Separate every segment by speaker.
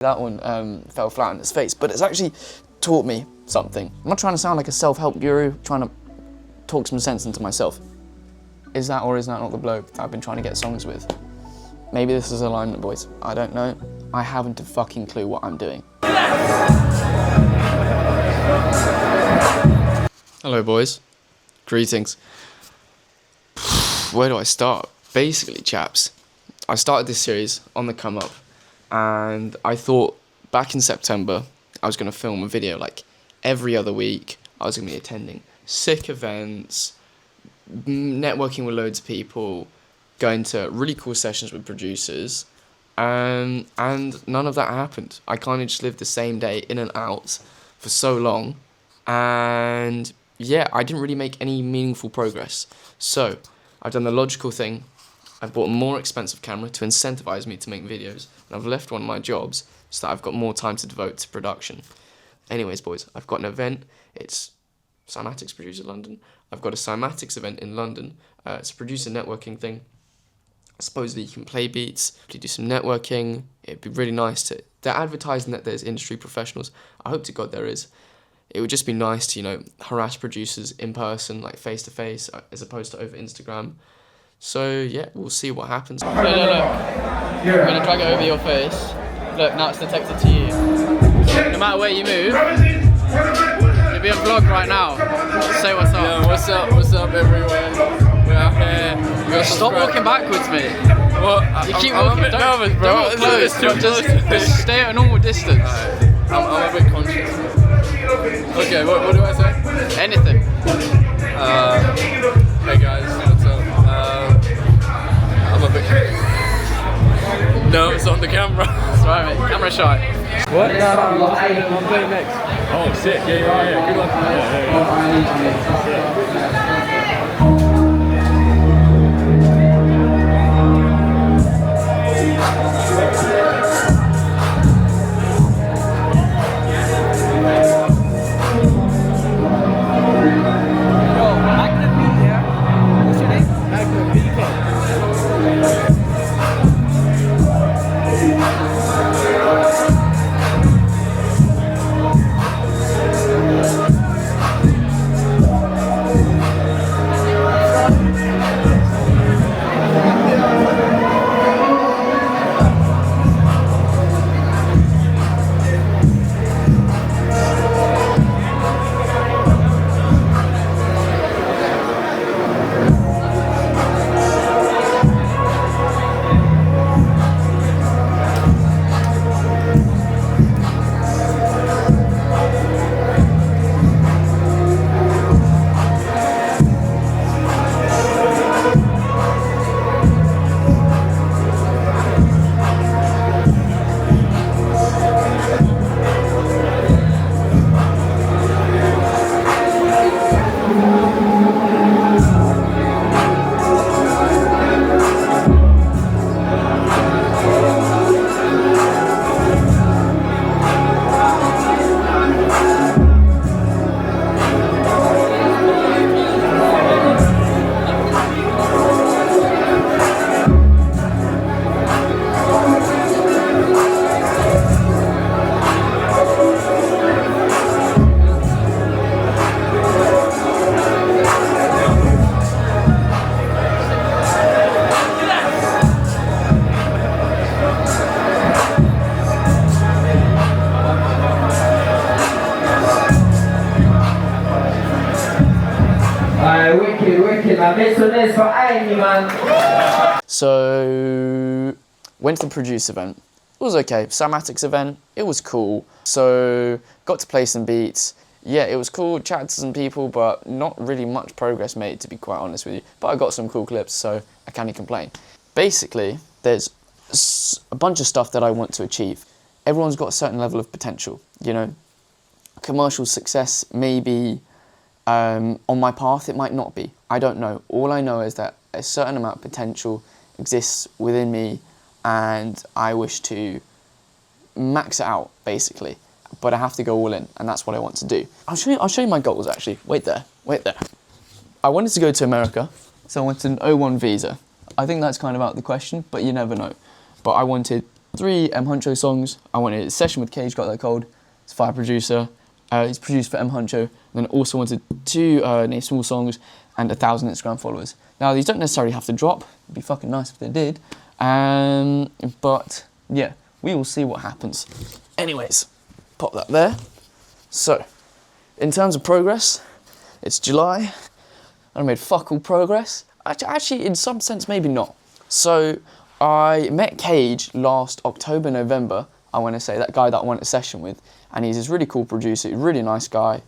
Speaker 1: That one fell flat on its face, but it's actually taught me something. I'm not trying to sound like a self-help guru, trying to talk some sense into myself. Is that or is that not the bloke that I've been trying to get songs with? Maybe this is alignment, boys. I don't know. I haven't a fucking clue what I'm doing. Hello, boys. Greetings. Where do I start? Basically, chaps, I started this series on the Comeup, and I thought back in September I was going to film a video like every other week. I was going to be attending sick events, networking with loads of people, going to really cool sessions with producers, and none of that happened. I kind of just lived the same day in and out for so long, and yeah, I didn't really make any meaningful progress. So I've done the logical thing. I've bought a more expensive camera to incentivize me to make videos, and I've left one of my jobs so that I've got more time to devote to production. Anyways, boys, I've got an event. It's Cymatics Producer London. I've got a Cymatics event in London. It's a producer networking thing. Supposedly you can play beats, do some networking. It'd be really nice to... They're advertising that there's industry professionals. I hope to God there is. It would just be nice to, you know, harass producers in person, like face to face, as opposed to over Instagram. So yeah, we'll see what happens. Look. I'm gonna drag it over your face. Look, now it's detected to you. So no matter where you move, you'll be on vlog right now. Just say what's up.
Speaker 2: Yeah, what's up everywhere? We're out here.
Speaker 1: Stop walking backwards, mate.
Speaker 2: What?
Speaker 1: You keep
Speaker 2: I'm
Speaker 1: walking.
Speaker 2: a bit nervous, bro.
Speaker 1: Don't walk close. Just stay at a normal distance.
Speaker 2: Right. I'm a bit conscious. Okay, what do I say?
Speaker 1: Anything.
Speaker 2: Hey guys, what's up? I'm a bit nervous on the camera.
Speaker 1: That's right, mate. Camera shy.
Speaker 2: What? I'm playing next. Oh, sick. Yeah. Good luck. Yeah.
Speaker 1: So, went to the produce event. It was okay. Cymatics event, it was cool. So, got to play some beats. Yeah, it was cool, chatted to some people, but not really much progress made, to be quite honest with you. But I got some cool clips, so I can't complain. Basically, there's a bunch of stuff that I want to achieve. Everyone's got a certain level of potential, you know. Commercial success may be on my path, it might not be. I don't know. All I know is that a certain amount of potential exists within me, and I wish to max it out, basically. But I have to go all in, and that's what I want to do. I'll show you my goals, actually. Wait there. I wanted to go to America, so I wanted an O1 visa. I think that's kind of out of the question, but you never know. But I wanted 3 M Huncho songs. I wanted a session with Cage, Got That Cold. It's a fire producer. He's produced for M Huncho. And then also wanted 2 Nate Small songs and 1,000 Instagram followers. Now, these don't necessarily have to drop. It'd be fucking nice if they did. But yeah, we will see what happens. Anyways, pop that there. So, in terms of progress, it's July. I made fuck all progress. Actually, in some sense, maybe not. So, I met Cage last October, November, I want to say, that guy that I went a session with. And he's this really cool producer, he's a really nice guy.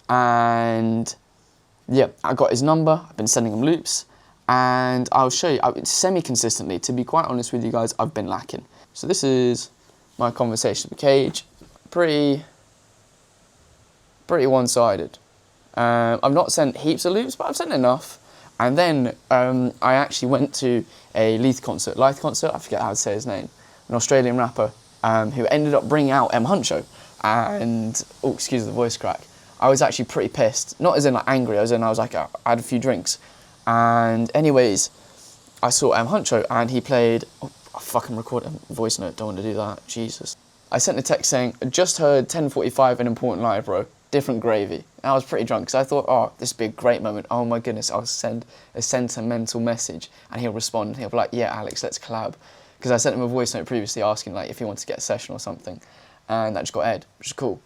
Speaker 1: And yeah, I got his number, I've been sending him loops. And I'll show you, semi-consistently, to be quite honest with you guys, I've been lacking. So this is my conversation with Cage. Pretty one-sided. I've not sent heaps of loops, but I've sent enough. And then I actually went to a Leith concert, I forget how to say his name, an Australian rapper who ended up bringing out M Huncho. And, oh, excuse the voice crack. I was actually pretty pissed. Not as in like angry, as in I was like, I had a few drinks. And anyways, I saw M Huncho and he played, oh, I fucking recorded a voice note, don't want to do that, Jesus. I sent a text saying, just heard 10:45 an important live, bro. Different gravy. And I was pretty drunk, because I thought, oh, this would be a great moment. Oh my goodness, I'll send a sentimental message. And he'll respond, and he'll be like, yeah, Alex, let's collab. Because I sent him a voice note previously asking like if he wanted to get a session or something. And that just got aired, which is cool.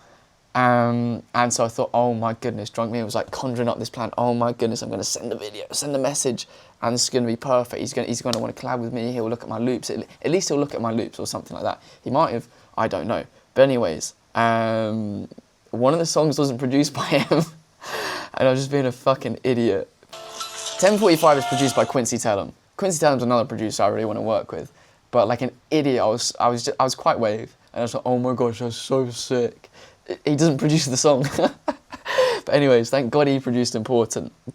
Speaker 1: And so I thought, oh my goodness, drunk me was like conjuring up this plan. Oh my goodness, I'm going to send a video, send a message, and this is going to be perfect. He's going to want to collab with me. He'll look at my loops. At least he'll look at my loops or something like that. He might have, I don't know. But anyways, one of the songs wasn't produced by him, and I was just being a fucking idiot. 10:45 is produced by Quincy Tellum. Quincy Tellum's another producer I really want to work with, but like an idiot, I was quite wave, and I was like, oh my gosh, that's so sick. He doesn't produce the song. But anyways, thank God he produced Important. And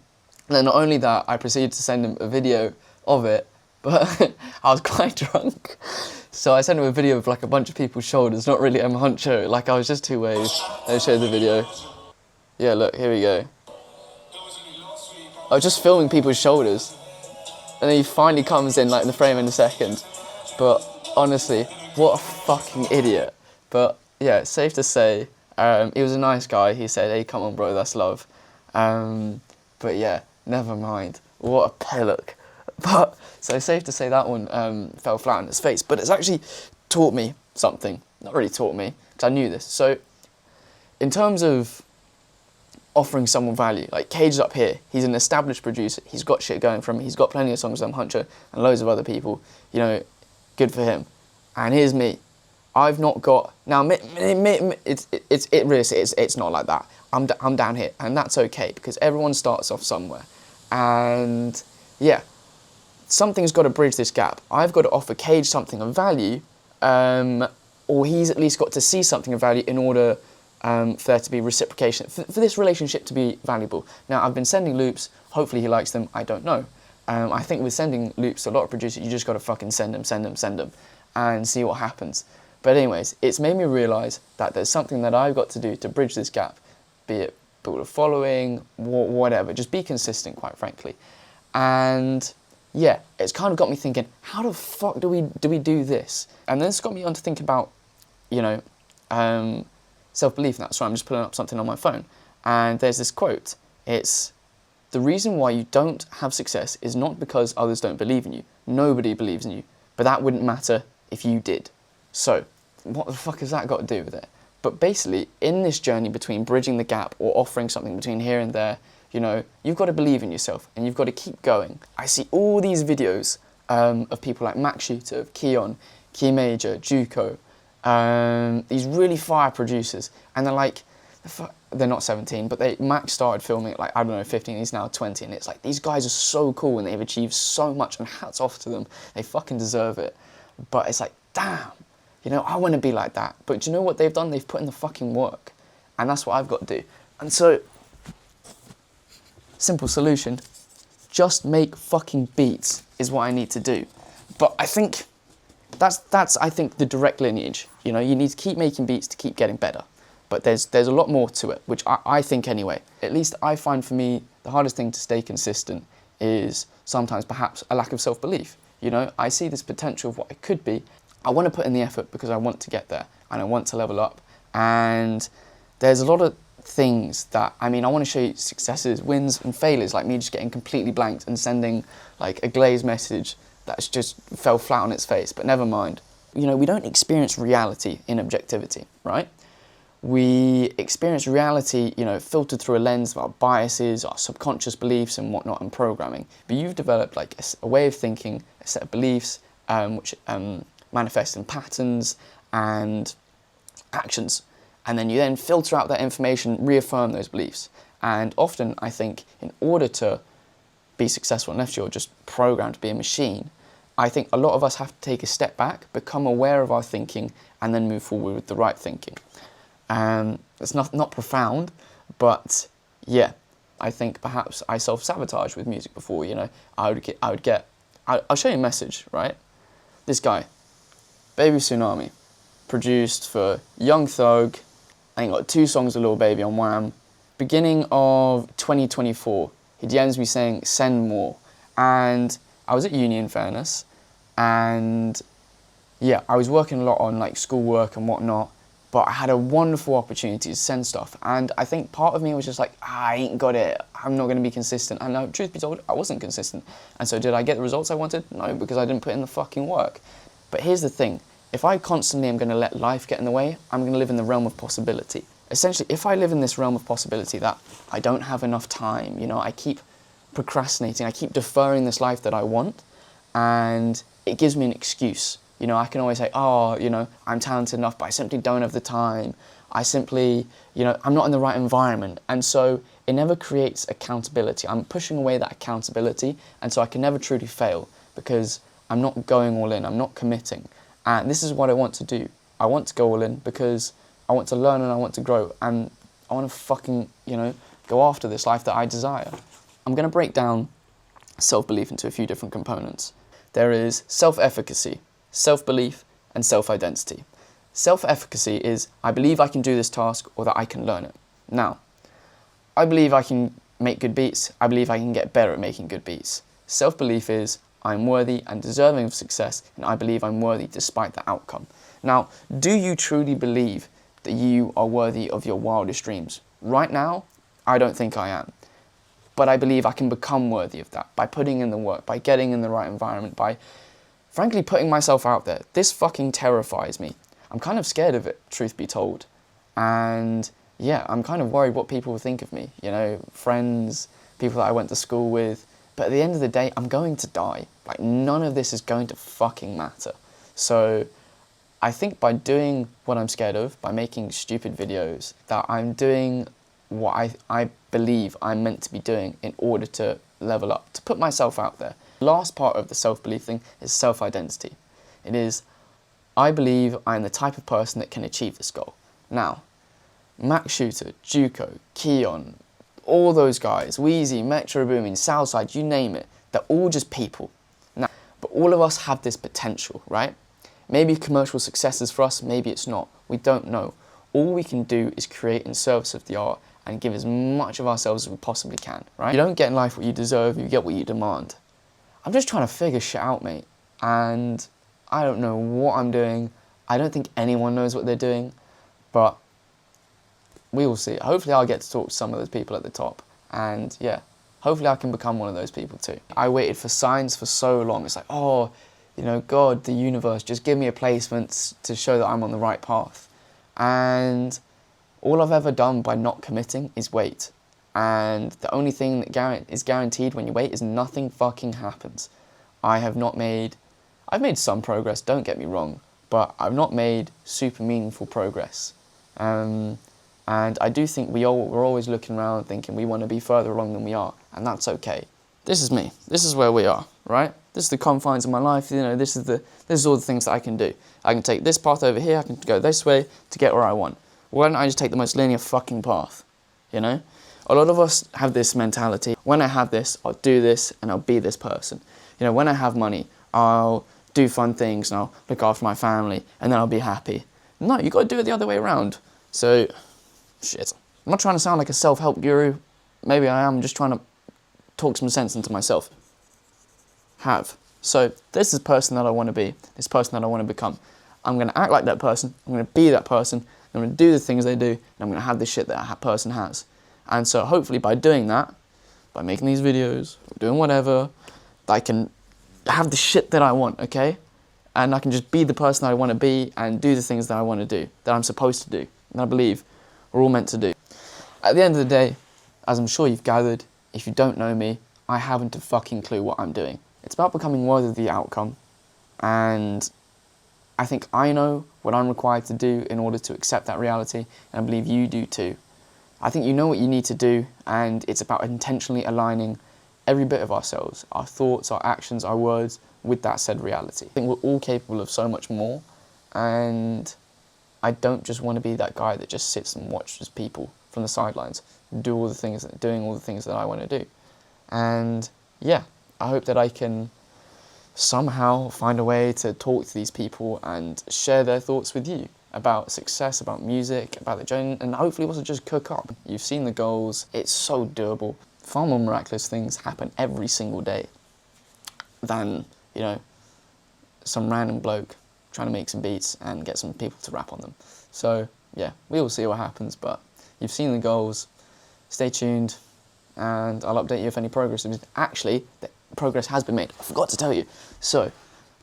Speaker 1: then not only that, I proceeded to send him a video of it, but I was quite drunk. So I sent him a video of like a bunch of people's shoulders, not really M Huncho, like I was just too waved. Let me show you the video. Yeah, look, here we go. I was just filming people's shoulders, and then he finally comes in like in the frame in a second. But honestly, what a fucking idiot. But yeah, it's safe to say, he was a nice guy. He said, hey, come on, bro, that's love. But yeah, never mind. What a pillock. But, so it's safe to say that one fell flat on its face. But it's actually taught me something. Not really taught me, because I knew this. So, in terms of offering someone value, like Cage's up here, he's an established producer. He's got shit going for him. He's got plenty of songs with Huncho and loads of other people. You know, good for him. And here's me. I've not got, now it's not like that. I'm down here, and that's okay, because everyone starts off somewhere. And yeah, something's got to bridge this gap. I've got to offer Cage something of value, or he's at least got to see something of value in order for there to be reciprocation, for this relationship to be valuable. Now, I've been sending loops, hopefully he likes them, I don't know. I think with sending loops to a lot of producers, you just got to fucking send them, and see what happens. But anyways, it's made me realise that there's something that I've got to do to bridge this gap, be it build a following, whatever, just be consistent, quite frankly. And yeah, it's kind of got me thinking, how the fuck do we do this? And then it's got me on to think about, you know, self-belief, and that's why I'm just pulling up something on my phone. And there's this quote, it's, the reason why you don't have success is not because others don't believe in you. Nobody believes in you, but that wouldn't matter if you did. So, what the fuck has that got to do with it? But basically, in this journey between bridging the gap or offering something between here and there, you know, you've got to believe in yourself and you've got to keep going. I see all these videos of people like Max Shooter, Keon, Key Major, Juco, these really fire producers, and they're like, they're not 17, but Max started filming at like, I don't know, 15, he's now 20, and it's like, these guys are so cool and they've achieved so much, and hats off to them, they fucking deserve it. But it's like, damn. You know, I want to be like that. But do you know what they've done? They've put in the fucking work. And that's what I've got to do. And so, simple solution, just make fucking beats is what I need to do. But I think that's I think the direct lineage. You know, you need to keep making beats to keep getting better. But there's a lot more to it, which I think anyway. At least I find for me, the hardest thing to stay consistent is sometimes perhaps a lack of self-belief. You know, I see this potential of what I could be, I want to put in the effort because I want to get there and I want to level up. And there's a lot of things that, I want to show you successes, wins and failures, like me just getting completely blanked and sending like a glazed message that's just fell flat on its face, but never mind. We don't experience reality in objectivity, right? We experience reality, filtered through a lens of our biases, our subconscious beliefs and whatnot, and programming. But you've developed like a way of thinking, a set of beliefs, which manifest in patterns and actions. And then you then filter out that information, reaffirm those beliefs. And often, I think, in order to be successful, unless you're just programmed to be a machine, I think a lot of us have to take a step back, become aware of our thinking, and then move forward with the right thinking. It's not profound, but yeah, I think perhaps I self-sabotage with music before. I'll show you a message, right? This guy, Baby Tsunami, produced for Young Thug. I think got 2 songs with Lil Baby on Wham. Beginning of 2024, he DMs me saying, send more. And I was at uni, in fairness, and yeah, I was working a lot on like schoolwork and whatnot, but I had a wonderful opportunity to send stuff. And I think part of me was just like, I ain't got it, I'm not going to be consistent. And now, truth be told, I wasn't consistent. And so did I get the results I wanted? No, because I didn't put in the fucking work. But here's the thing. If I constantly am going to let life get in the way, I'm going to live in the realm of possibility. Essentially, if I live in this realm of possibility that I don't have enough time, I keep procrastinating, I keep deferring this life that I want, and it gives me an excuse. I can always say, I'm talented enough, but I simply don't have the time. I simply, I'm not in the right environment. And so it never creates accountability. I'm pushing away that accountability, and so I can never truly fail because I'm not going all in, I'm not committing. And this is what I want to do. I want to go all in because I want to learn and I want to grow, and I want to fucking, go after this life that I desire. I'm going to break down self-belief into a few different components. There is self-efficacy, self-belief, and self-identity. Self-efficacy is, I believe I can do this task or that I can learn it. Now, I believe I can make good beats. I believe I can get better at making good beats. Self-belief is, I'm worthy and deserving of success, and I believe I'm worthy despite the outcome. Now, do you truly believe that you are worthy of your wildest dreams? Right now, I don't think I am. But I believe I can become worthy of that by putting in the work, by getting in the right environment, by frankly putting myself out there. This fucking terrifies me. I'm kind of scared of it, truth be told. And yeah, I'm kind of worried what people will think of me. Friends, people that I went to school with. But at the end of the day, I'm going to die. Like, none of this is going to fucking matter. So I think by doing what I'm scared of, by making stupid videos, that I'm doing what I believe I'm meant to be doing in order to level up, to put myself out there. The last part of the self-belief thing is self-identity. It is, I believe I'm the type of person that can achieve this goal. Now, Max Shooter, Juco, Keon, all those guys, Wheezy, Metro Boomin, Southside, you name it, they're all just people. Now, but all of us have this potential, right? Maybe commercial success is for us, maybe it's not. We don't know. All we can do is create in service of the art and give as much of ourselves as we possibly can, right? You don't get in life what you deserve, you get what you demand. I'm just trying to figure shit out, mate. And I don't know what I'm doing. I don't think anyone knows what they're doing, but we will see. Hopefully I'll get to talk to some of those people at the top. And yeah, hopefully I can become one of those people too. I waited for signs for so long. It's like, oh, God, the universe, just give me a placement to show that I'm on the right path. And all I've ever done by not committing is wait. And the only thing that is guaranteed when you wait is nothing fucking happens. I've made some progress, don't get me wrong, but I've not made super meaningful progress. And I do think we're always looking around thinking we want to be further along than we are, and that's okay. This is me. This is where we are, right? This is the confines of my life. This is all the things that I can do. I can take this path over here. I can go this way to get where I want. Why don't I just take the most linear fucking path? A lot of us have this mentality. When I have this, I'll do this, and I'll be this person. When I have money, I'll do fun things, and I'll look after my family, and then I'll be happy. No, you got to do it the other way around. So, shit. I'm not trying to sound like a self-help guru. Maybe I am just trying to talk some sense into myself. Have So this is the person that I want to be, this person that I want to become. I'm going to act like that person, I'm going to be that person, I'm going to do the things they do, and I'm going to have the shit that that person has. And so hopefully by doing that, by making these videos, or doing whatever, I can have the shit that I want, okay? And I can just be the person I want to be and do the things that I want to do, that I'm supposed to do, and I believe we're all meant to do. At the end of the day, as I'm sure you've gathered, if you don't know me, I haven't a fucking clue what I'm doing. It's about becoming worthy of the outcome, and I think I know what I'm required to do in order to accept that reality, and I believe you do too. I think you know what you need to do, and it's about intentionally aligning every bit of ourselves, our thoughts, our actions, our words, with that said reality. I think we're all capable of so much more, and I don't just want to be that guy that just sits and watches people from the sidelines doing all the things that I want to do. And yeah, I hope that I can somehow find a way to talk to these people and share their thoughts with you about success, about music, about the journey, and hopefully also just cook up. You've seen the goals, it's so doable. Far more miraculous things happen every single day than, you know, some random bloke trying to make some beats and get some people to rap on them. So yeah, we will see what happens, but you've seen the goals, stay tuned, and I'll update you if any progress is. Actually, the progress has been made, I forgot to tell you. So,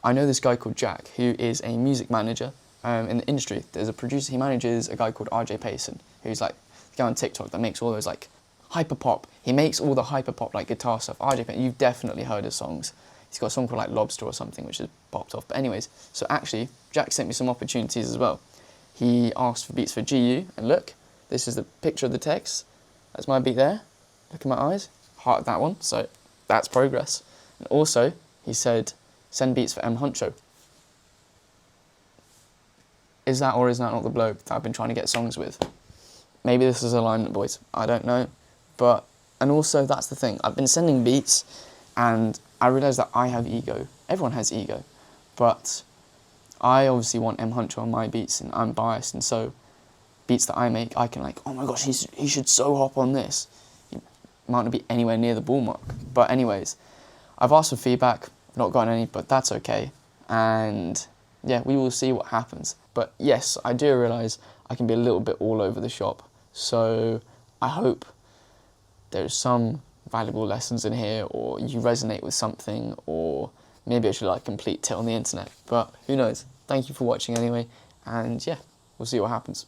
Speaker 1: I know this guy called Jack, who is a music manager in the industry. There's a producer, he manages a guy called RJ Payson, who's like the guy on TikTok that makes all those like hyper pop. He makes all the hyper pop like guitar stuff. RJ Payson, you've definitely heard his songs. He's got a song called like Lobster or something, which has popped off. But anyways, so actually, Jack sent me some opportunities as well. He asked for beats for GU, and look, this is the picture of the text. That's my beat there. Look at my eyes. Heart that one. So that's progress. And also, he said, send beats for M Huncho. Is that or is that not the bloke that I've been trying to get songs with? Maybe this is alignment, boys. I don't know. But, and also that's the thing. I've been sending beats and I realise that I have ego. Everyone has ego. But I obviously want M Huncho on my beats and I'm biased, and so beats that I make, I can like, oh my gosh, he should so hop on this. He might not be anywhere near the ball mark. But anyways, I've asked for feedback, not gotten any, but that's okay. And yeah, we will see what happens. But yes, I do realise I can be a little bit all over the shop. So I hope there's some valuable lessons in here, or you resonate with something, or maybe I should like complete tit on the internet. But who knows? Thank you for watching anyway. And yeah, we'll see what happens.